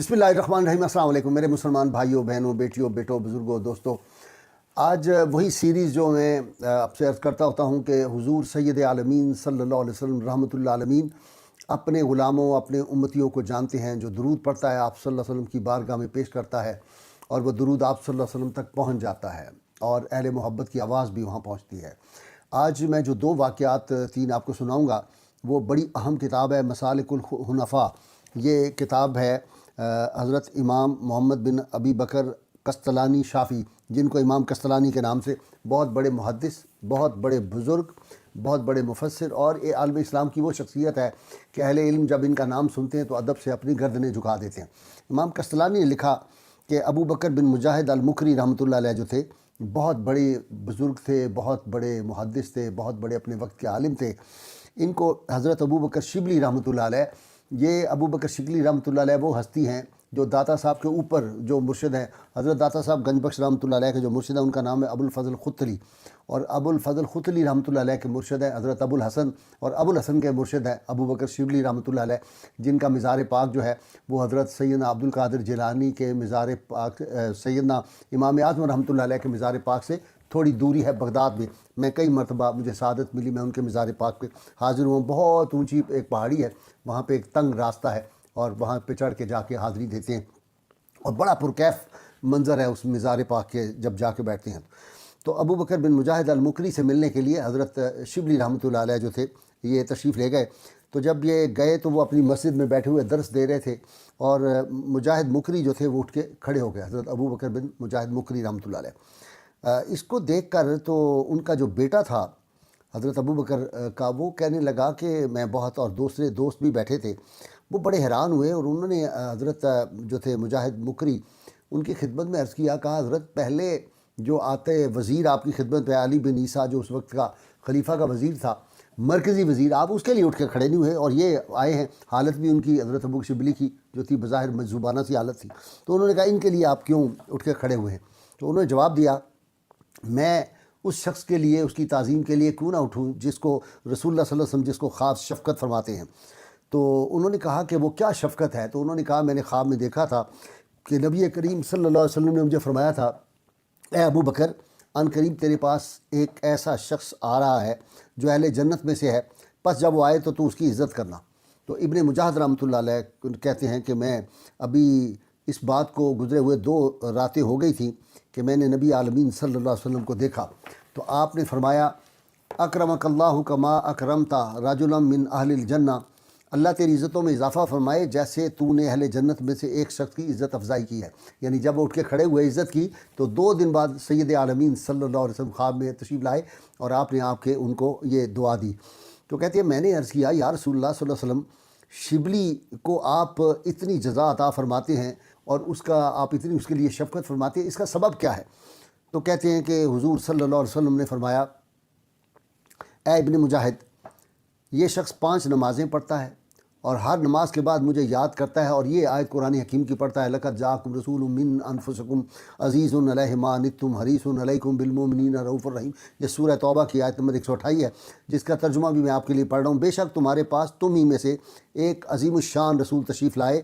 بسم اللہ الرحمن الرحیم۔ السلام علیکم میرے مسلمان بھائیوں، بہنوں، بیٹیوں، بیٹوں، بزرگوں، دوستوں۔ آج وہی سیریز جو میں آپ سے عرض کرتا ہوتا ہوں کہ حضور سید عالمین صلی اللہ علیہ وسلم رحمۃ اللہ عالمین اپنے غلاموں، اپنے امتیوں کو جانتے ہیں۔ جو درود پڑھتا ہے آپ صلی اللہ علیہ وسلم کی بارگاہ میں پیش کرتا ہے، اور وہ درود آپ صلی اللہ علیہ وسلم تک پہنچ جاتا ہے، اور اہل محبت کی آواز بھی وہاں پہنچتی ہے۔ آج میں جو دو واقعات تین آپ کو سناؤں گا، وہ بڑی اہم کتاب ہے مسالک الحنفاء۔ یہ کتاب ہے حضرت امام محمد بن ابی بکر قسطلانی شافعی، جن کو امام قسطلانی کے نام سے، بہت بڑے محدث، بہت بڑے بزرگ، بہت بڑے مفسر، اور یہ عالم اسلام کی وہ شخصیت ہے کہ اہل علم جب ان کا نام سنتے ہیں تو ادب سے اپنی گردنیں جھکا دیتے ہیں۔ امام قسطلانی نے لکھا کہ ابو بکر بن مجاہد المکری رحمۃ اللہ علیہ جو تھے، بہت بڑے بزرگ تھے، بہت بڑے محدث تھے، بہت بڑے اپنے وقت کے عالم تھے۔ ان کو حضرت ابو بکر شبلی رحمۃ اللہ علیہ، یہ ابو بکر شبلی رحمۃ اللہ علیہ وہ ہستی ہیں جو داتا صاحب کے اوپر جو مرشد ہیں، حضرت داتا صاحب گنج بخش رحمۃ اللہ علیہ کے جو مرشد ہیں ان کا نام ہے ابو الفضل خطلی، اور ابو الفضل خطلی رحمۃ اللہ علیہ کے مرشد ہیں حضرت ابو الحسن، اور ابو الحسن کے مرشد ہیں ابو بکر شبلی رحمۃ اللہ علیہ، جن کا مزار پاک جو ہے وہ حضرت سیدنا عبد القادر جیلانی کے مزار پاک، سیدنا امام اعظم رحمۃ اللہ علیہ کے مزار پاک سے تھوڑی دوری ہے بغداد میں۔ میں کئی مرتبہ مجھے سعادت ملی، میں ان کے مزار پاک پہ حاضر ہوں۔ بہت اونچی ایک پہاڑی ہے، وہاں پہ ایک تنگ راستہ ہے، اور وہاں پہ چڑھ کے جا کے حاضری دیتے ہیں، اور بڑا پرکیف منظر ہے اس مزار پاک کے جب جا کے بیٹھتے ہیں۔ تو ابو بکر بن مجاہد المکری سے ملنے کے لیے حضرت شبلی رحمۃ اللہ علیہ جو تھے یہ تشریف لے گئے۔ تو جب یہ گئے تو وہ اپنی مسجد میں بیٹھے ہوئے درس دے رہے تھے، اور مجاہد مکری جو تھے وہ اٹھ کے کھڑے ہو گئے، حضرت ابو بکر بن مجاہد مکری رحمۃ اللہ علیہ۔ اس کو دیکھ کر تو ان کا جو بیٹا تھا حضرت ابو بکر کا، وہ کہنے لگا کہ میں بہت، اور دوسرے دوست بھی بیٹھے تھے، وہ بڑے حیران ہوئے، اور انہوں نے حضرت جو تھے مجاہد مکری ان کی خدمت میں عرض کیا، کہا حضرت پہلے جو آتے وزیر آپ کی خدمت پہ علی بن عیسیٰ جو اس وقت کا خلیفہ کا وزیر تھا، مرکزی وزیر، آپ اس کے لیے اٹھ کے کھڑے نہیں ہوئے، اور یہ آئے ہیں، حالت بھی ان کی حضرت ابو شبلی کی جو تھی بظاہر مجذوبانہ سی حالت تھی، تو انہوں نے کہا ان کے لیے آپ کیوں اٹھ کے کھڑے ہوئے ہیں؟ تو انہوں نے جواب دیا، میں اس شخص کے لیے، اس کی تعظیم کے لیے کیوں نہ اٹھوں جس کو رسول اللہ صلی اللہ علیہ وسلم جس کو خاص شفقت فرماتے ہیں۔ تو انہوں نے کہا کہ وہ کیا شفقت ہے؟ تو انہوں نے کہا میں نے خواب میں دیکھا تھا کہ نبی کریم صلی اللہ علیہ وسلم نے مجھے فرمایا تھا، اے ابو بکر، ان قریب تیرے پاس ایک ایسا شخص آ رہا ہے جو اہل جنت میں سے ہے، پس جب وہ آئے تو اس کی عزت کرنا۔ تو ابن مجاہد رحمۃ اللہ علیہ کہتے ہیں کہ میں ابھی اس بات کو گزرے ہوئے 2 راتیں ہو گئی تھیں کہ میں نے نبی عالمین صلی اللہ علیہ وسلم کو دیکھا، تو آپ نے فرمایا، اکرمک اللہ کما اکرمتا رجلا من اہل الجنہ، اللہ تیری عزتوں میں اضافہ فرمائے جیسے تو نے اہل جنت میں سے ایک شخص کی عزت افزائی کی ہے۔ یعنی جب وہ اٹھ کے کھڑے ہوئے عزت کی، تو 2 دن بعد سید عالمین صلی اللہ علیہ وسلم خواب میں تشریف لائے، اور آپ نے آپ کے ان کو یہ دعا دی۔ تو کہتے ہیں میں نے عرض کیا، یا رسول اللہ صلی اللہ علیہ وسلم، شبلی کو آپ اتنی جزا عطا فرماتے ہیں، اور اس کا آپ اتنی اس کے لیے شفقت فرماتے ہیں، اس کا سبب کیا ہے؟ تو کہتے ہیں کہ حضور صلی اللہ علیہ وسلم نے فرمایا، اے ابن مجاہد، یہ شخص 5 نمازیں پڑھتا ہے، اور ہر نماز کے بعد مجھے یاد کرتا ہے، اور یہ آیت قرآن حکیم کی پڑھتا ہے، لَقَدْ جَاءَكُمْ رَسُولٌ مِّنْ أَنفُسِكُمْ عَزِيزٌ عَلَيْهِ مَا عَنِتُّمْ حَرِيصٌ عَلَيْكُمْ بِالْمُؤْمِنِينَ رَءُوفٌ رَحِيمٌ۔ یہ سورہ توبہ کی آیت نمبر 128 ہے، جس کا ترجمہ بھی میں آپ کے لیے پڑھ رہا ہوں۔ بے شک تمہارے پاس تم ہی میں سے ایک عظیم الشان رسول تشریف لائے،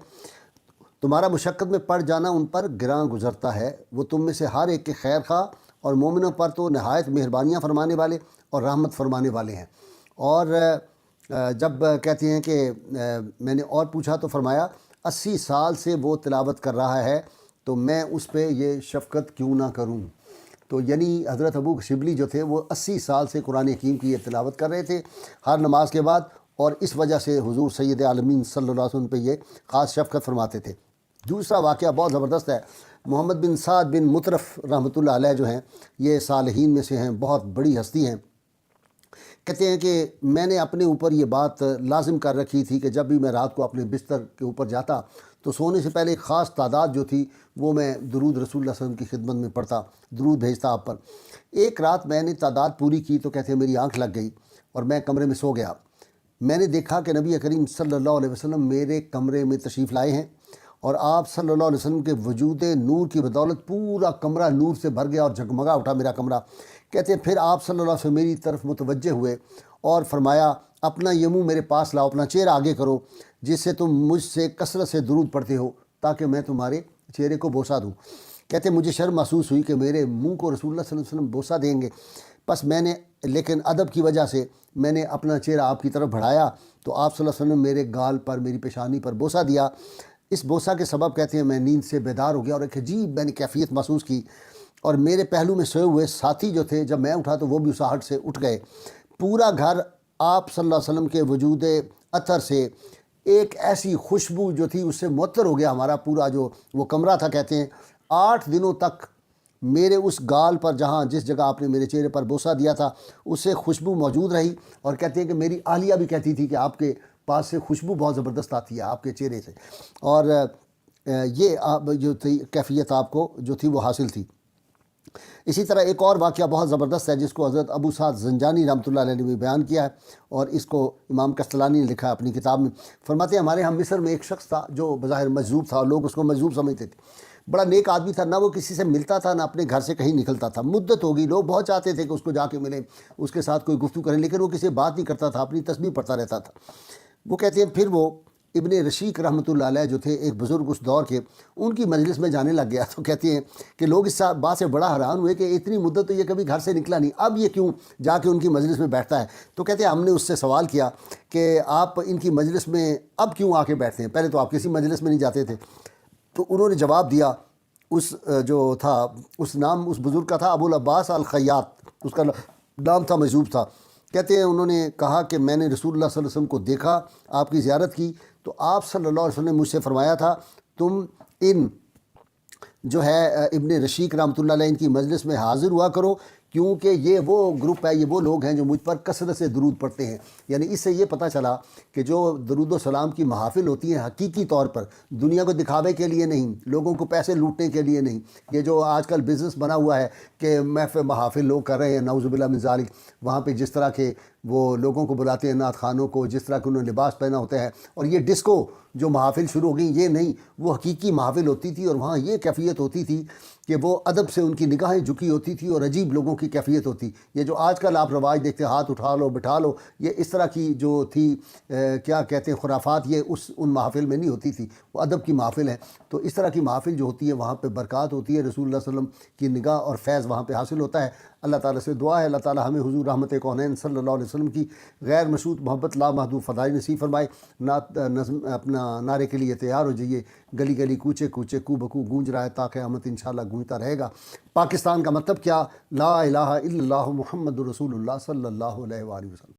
تمہارا مشقت میں پڑ جانا ان پر گراں گزرتا ہے، وہ تم میں سے ہر ایک کے خیر خواہ، اور مومنوں پر تو نہایت مہربانیاں فرمانے والے اور رحمت فرمانے والے ہیں۔ اور جب کہتے ہیں کہ میں نے اور پوچھا تو فرمایا، 80 سال سے وہ تلاوت کر رہا ہے، تو میں اس پہ یہ شفقت کیوں نہ کروں؟ تو یعنی حضرت ابو شبلی جو تھے وہ 80 سال سے قرآن حکیم کی یہ تلاوت کر رہے تھے ہر نماز کے بعد، اور اس وجہ سے حضور سید عالمین صلی اللہ علیہ وسلم پہ یہ خاص شفقت فرماتے تھے۔ دوسرا واقعہ بہت زبردست ہے۔ محمد بن سعد بن مطرف رحمۃ اللہ علیہ جو ہیں، یہ صالحین میں سے ہیں، بہت بڑی ہستی ہیں۔ کہتے ہیں کہ میں نے اپنے اوپر یہ بات لازم کر رکھی تھی کہ جب بھی میں رات کو اپنے بستر کے اوپر جاتا تو سونے سے پہلے ایک خاص تعداد جو تھی وہ میں درود رسول اللہ صلی اللہ علیہ وسلم کی خدمت میں پڑھتا، درود بھیجتا آپ پر۔ ایک رات میں نے تعداد پوری کی تو کہتے ہیں میری آنکھ لگ گئی، اور میں کمرے میں سو گیا۔ میں نے دیکھا کہ نبی کریم صلی اللہ علیہ وسلم میرے کمرے میں تشریف لائے ہیں، اور آپ صلی اللہ علیہ وسلم کے وجود نور کی بدولت پورا کمرہ نور سے بھر گیا اور جگمگا اٹھا میرا کمرہ۔ کہتے ہیں پھر آپ صلی اللہ علیہ وسلم میری طرف متوجہ ہوئے اور فرمایا، اپنا یہ منہ میرے پاس لاؤ، اپنا چہرہ آگے کرو، جس سے تم مجھ سے کثرت سے درود پڑھتے ہو، تاکہ میں تمہارے چہرے کو بوسہ دوں۔ کہتے ہیں مجھے شرم محسوس ہوئی کہ میرے منہ کو رسول اللہ صلی اللہ علیہ وسلم بوسہ دیں گے، بس میں نے لیکن ادب کی وجہ سے میں نے اپنا چہرہ آپ کی طرف بڑھایا تو آپ صلی اللہ علیہ وسلم نے میرے گال پر، میری پیشانی پر بوسہ دیا۔ اس بوسہ کے سبب کہتے ہیں میں نیند سے بیدار ہو گیا اور ایک عجیب میں نے کیفیت محسوس کی، اور میرے پہلو میں سوئے ہوئے ساتھی جو تھے جب میں اٹھا تو وہ بھی اس آہٹ سے اٹھ گئے۔ پورا گھر آپ صلی اللہ علیہ وسلم کے وجود اطہر سے ایک ایسی خوشبو جو تھی اس سے معطر ہو گیا ہمارا پورا جو وہ کمرہ تھا۔ کہتے ہیں 8 دنوں تک میرے اس گال پر جس جگہ آپ نے میرے چہرے پر بوسہ دیا تھا اس سے خوشبو موجود رہی، اور کہتے ہیں کہ میری اہلیہ بھی کہتی تھی کہ آپ کے پاس سے خوشبو بہت زبردست آتی ہے آپ کے چہرے سے، اور یہ جو تھی کیفیت آپ کو جو تھی وہ حاصل تھی۔ اسی طرح ایک اور واقعہ بہت زبردست ہے جس کو حضرت ابو سعد زنجانی رحمۃ اللہ علیہ نے بھی بیان کیا ہے، اور اس کو امام کستلانی نے لکھا ہے اپنی کتاب میں۔ فرماتے ہیں ہمارے ہم مصر میں ایک شخص تھا جو بظاہر مجذوب تھا، اور لوگ اس کو مجذوب سمجھتے تھے۔ بڑا نیک آدمی تھا، نہ وہ کسی سے ملتا تھا نہ اپنے گھر سے کہیں نکلتا تھا۔ مدت ہوگی، لوگ بہت چاہتے تھے کہ اس کو جا کے ملیں، اس کے ساتھ کوئی گفتگو کریں، لیکن وہ کسی سے بات نہیں کرتا تھا، اپنی تسبیح پڑھتا رہتا تھا۔ وہ کہتے ہیں پھر وہ ابن رشیق رحمۃ اللہ علیہ جو تھے ایک بزرگ اس دور کے، ان کی مجلس میں جانے لگ گیا، تو کہتے ہیں کہ لوگ اس بات سے بڑا حیران ہوئے کہ اتنی مدت تو یہ کبھی گھر سے نکلا نہیں، اب یہ کیوں جا کے ان کی مجلس میں بیٹھتا ہے؟ تو کہتے ہیں ہم نے اس سے سوال کیا کہ آپ ان کی مجلس میں اب کیوں آ کے بیٹھتے ہیں، پہلے تو آپ کسی مجلس میں نہیں جاتے تھے؟ تو انہوں نے جواب دیا، اس جو تھا اس بزرگ کا تھا ابو العباس الخیاط، اس کا نام تھا، مجذوب تھا۔ کہتے ہیں انہوں نے کہا کہ میں نے رسول اللہ صلی اللہ علیہ وسلم کو دیکھا، آپ کی زیارت کی، تو آپ صلی اللہ علیہ وسلم نے مجھ سے فرمایا تھا تم ان جو ہے ابن رشیق رحمۃ اللہ علیہ ان کی مجلس میں حاضر ہوا کرو، کیونکہ یہ وہ گروپ ہے، یہ وہ لوگ ہیں جو مجھ پر کثرت سے درود پڑھتے ہیں۔ یعنی اس سے یہ پتہ چلا کہ جو درود و سلام کی محافل ہوتی ہیں حقیقی طور پر دنیا کو دکھاوے کے لیے نہیں، لوگوں کو پیسے لوٹنے کے لیے نہیں، یہ جو آج کل بزنس بنا ہوا ہے کہ محافل لوگ کر رہے ہیں، نعوذ باللہ من ذالک، وہاں پہ جس طرح کے وہ لوگوں کو بلاتے ہیں، نعت خوانوں کو، جس طرح کہ انہوں نے لباس پہنا ہوتا ہے، اور یہ ڈسکو جو محافل شروع ہو گئی، یہ نہیں، وہ حقیقی محافل ہوتی تھی، اور وہاں یہ کیفیت ہوتی تھی کہ وہ ادب سے ان کی نگاہیں جھکی ہوتی تھی اور عجیب لوگوں کی کیفیت ہوتی۔ یہ جو آج کل آپ رواج دیکھتے ہیں ہاتھ اٹھا لو بٹھا لو، یہ اس طرح کی جو تھی کیا کہتے ہیں خرافات، یہ ان محافل میں نہیں ہوتی تھی، وہ ادب کی محافل ہے۔ تو اس طرح کی محافل جو ہوتی ہے وہاں پہ برکات ہوتی ہے، رسول اللہ صلی اللہ علیہ وسلم کی نگاہ اور فیض وہاں پہ حاصل ہوتا ہے۔ اللہ تعالیٰ سے دعا ہے اللہ تعالیٰ ہمیں حضور رحمت کونین صلی اللہ علیہ وسلم کی غیر مشروط محبت لامحدود فضائل نصیب فرمائے۔ اپنا نعرے کے لیے تیار ہو جائیے، گلی گلی کوچے کوچے کو بکو گونج رہا ہے تا قیامت انشاءاللہ گونجتا رہے گا۔ پاکستان کا مطلب کیا؟ لا الہ الا اللہ محمد رسول اللہ صلی اللہ علیہ وآلہ وسلم۔